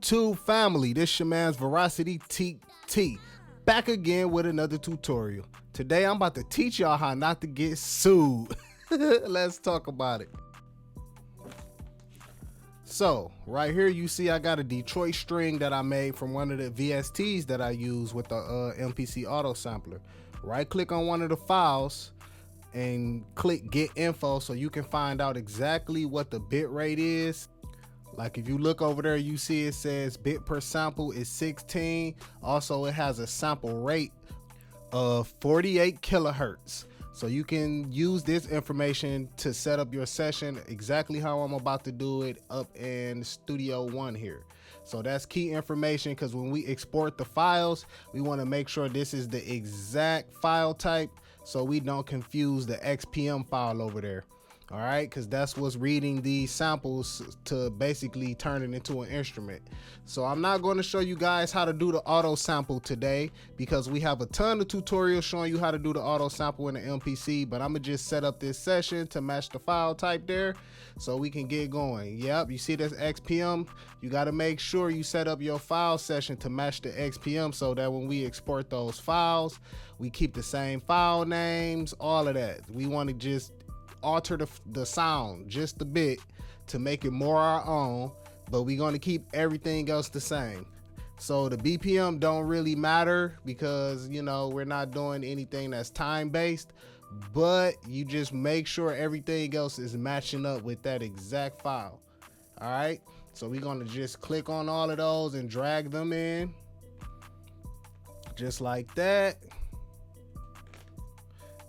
YouTube family, this your man's VeracityTT, back again with another tutorial. Today I'm about to teach y'all how not to get sued. Let's talk about it. So right here you see I got a Detroit string that I made from one of the VSTs that I use with the MPC Auto Sampler. Right click on one of the files and click get info so you can find out exactly what the bit rate is. Like if you look over there, you see it says bit per sample is 16. Also, it has a sample rate of 48 kilohertz. So you can use this information to set up your session exactly how I'm about to do it up in Studio One here. So that's key information, because when we export the files, we want to make sure this is the exact file type so we don't confuse the XPM file over there. All right, because that's what's reading these samples to basically turn it into an instrument. So I'm not going to show you guys how to do the auto sample today, because we have a ton of tutorials showing you how to do the auto sample in the MPC, but I'm gonna just set up this session to match the file type there so we can get going. Yep, you see this XPM, you got to make sure you set up your file session to match the XPM so that when we export those files, we keep the same file names, all of that. We want to just alter the sound just a bit to make it more our own, but we're going to keep everything else the same. So the BPM don't really matter because, you know, we're not doing anything that's time based, but you just make sure everything else is matching up with that exact file. All right, so we're going to just click on all of those and drag them in just like that.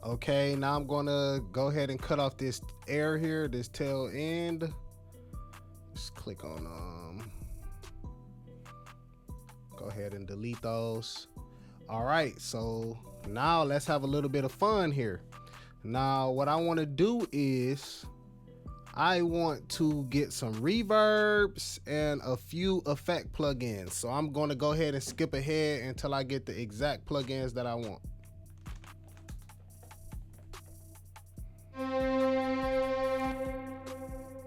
Okay, now I'm gonna go ahead and cut off this air here, this tail end. Just click on go ahead and delete those. All right, so now let's have a little bit of fun here. Now what I want to do is I want to get some reverbs and a few effect plugins. So I'm going to go ahead and skip ahead until I get the exact plugins that I want.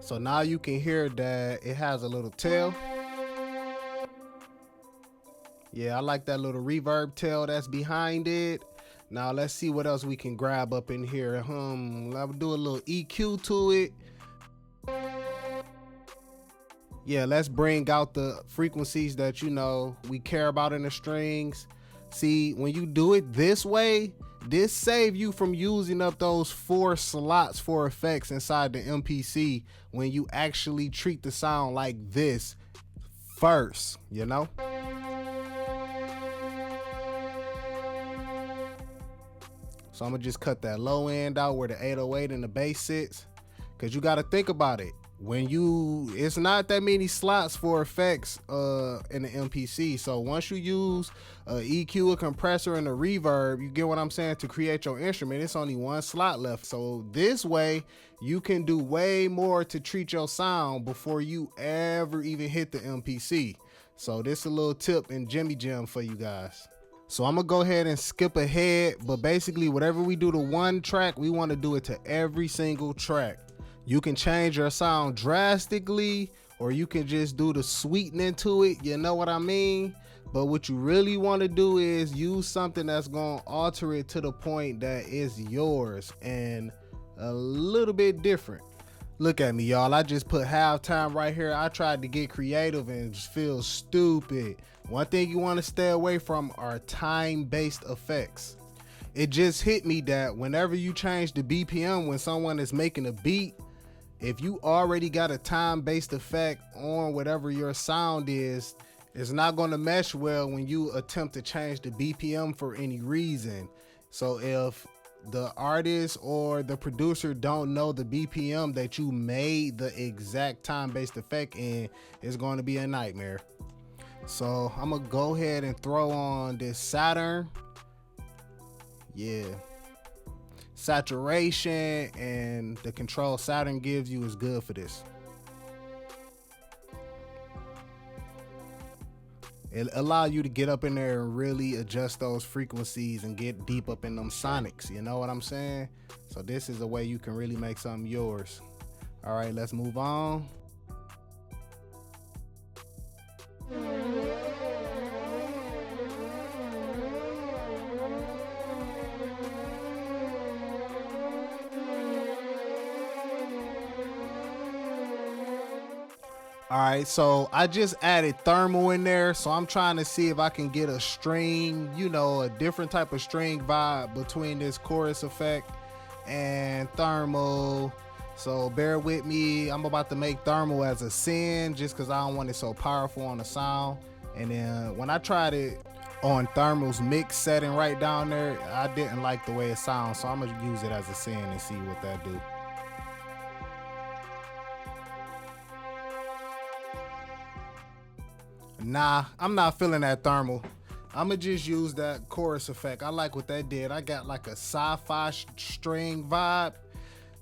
So now you can hear that it has a little tail. Yeah, I like that little reverb tail that's behind it. Now let's see what else we can grab up in here. I'll do a little EQ to it. Yeah, let's bring out the frequencies that, you know, we care about in the strings. See, when you do it this way, this saves you from using up those 4 slots for effects inside the MPC when you actually treat the sound like this first, you know? So I'm gonna just cut that low end out where the 808 and the bass sits, because you got to think about it. When it's not that many slots for effects in the MPC. So once you use a EQ, a compressor, and a reverb, you get what I'm saying, to create your instrument, it's only 1 slot left. So this way you can do way more to treat your sound before you ever even hit the MPC. So this is a little tip and Jimmy Jam for you guys. So I'm gonna go ahead and skip ahead, but basically whatever we do to one track, we want to do it to every single track. You can change your sound drastically, or you can just do the sweetening to it, you know what I mean? But what you really want to do is use something that's going to alter it to the point that is yours and a little bit different. Look at me, y'all. I just put halftime right here. I tried to get creative and just feel stupid. One thing you want to stay away from are time-based effects. It just hit me that whenever you change the BPM when someone is making a beat, if you already got a time-based effect on whatever your sound is, it's not going to mesh well when you attempt to change the BPM for any reason. So if the artist or the producer don't know the BPM that you made the exact time-based effect in, it's going to be a nightmare. So I'm going to go ahead and throw on this Saturn. Yeah. Saturation and the control Saturn gives you is good for this. It allows you to get up in there and really adjust those frequencies and get deep up in them sonics, you know what I'm saying? So this is a way you can really make something yours. All right, let's move on. All right, so I just added thermal in there, so I'm trying to see if I can get a string, you know, a different type of string vibe between this chorus effect and thermal. So bear with me. I'm about to make thermal as a sin just because I don't want it so powerful on the sound. And then when I tried it on thermal's mix setting right down there, I didn't like the way it sounds, so I'm gonna use it as a sin and see what that do. Nah, I'm not feeling that thermal. I'ma just use that chorus effect. I like what that did. I got like a sci-fi string vibe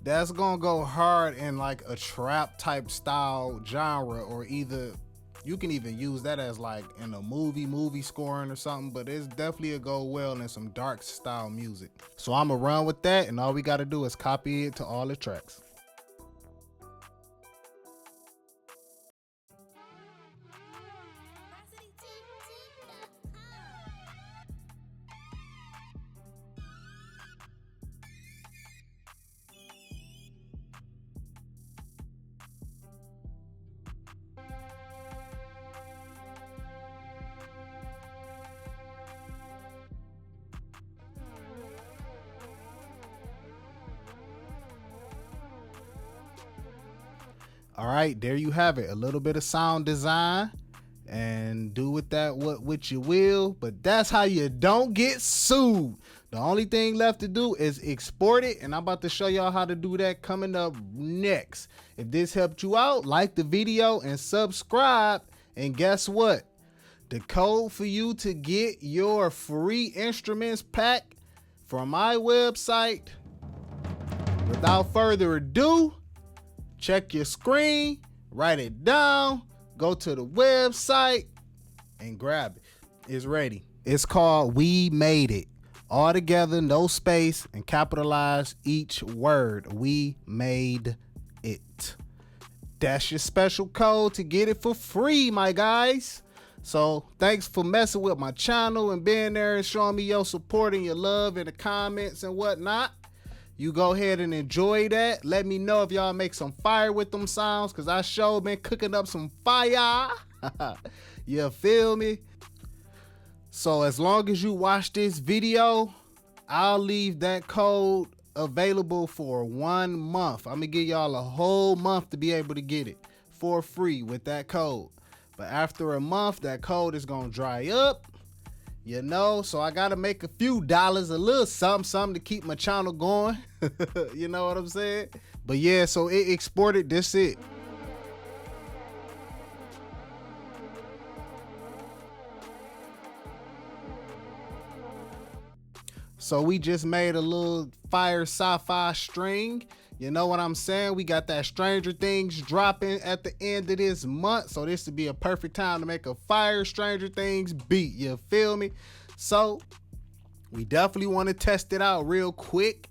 that's gonna go hard in like a trap type style genre, or either you can even use that as like in a movie scoring or something, but it's definitely a go well in some dark style music. So I'ma run with that, and all we gotta do is copy it to all the tracks. All right, there you have it. A little bit of sound design, and do with that what you will, but that's how you don't get sued. The only thing left to do is export it, and I'm about to show y'all how to do that coming up next. If this helped you out, like the video and subscribe. And guess what? The code for you to get your free instruments pack from my website, without further ado, check your screen, write it down, go to the website, and grab it. It's ready. It's called We Made It. All together, no space, and capitalize each word. We made it. That's your special code to get it for free, my guys. So thanks for messing with my channel and being there and showing me your support and your love in the comments and whatnot. You go ahead and enjoy that. Let me know if y'all make some fire with them sounds, because I sure been cooking up some fire. You feel me? So as long as you watch this video, I'll leave that code available for 1 month. I'm gonna give y'all a whole month to be able to get it for free with that code. But after a month, that code is gonna dry up. You know, so I gotta make a few dollars, a little something to keep my channel going. You know what I'm saying? But yeah, so it exported, that's it. So we just made a little fire sci-fi string. You know what I'm saying? We got that Stranger Things dropping at the end of this month. So this would be a perfect time to make a fire Stranger Things beat. You feel me? So we definitely want to test it out real quick.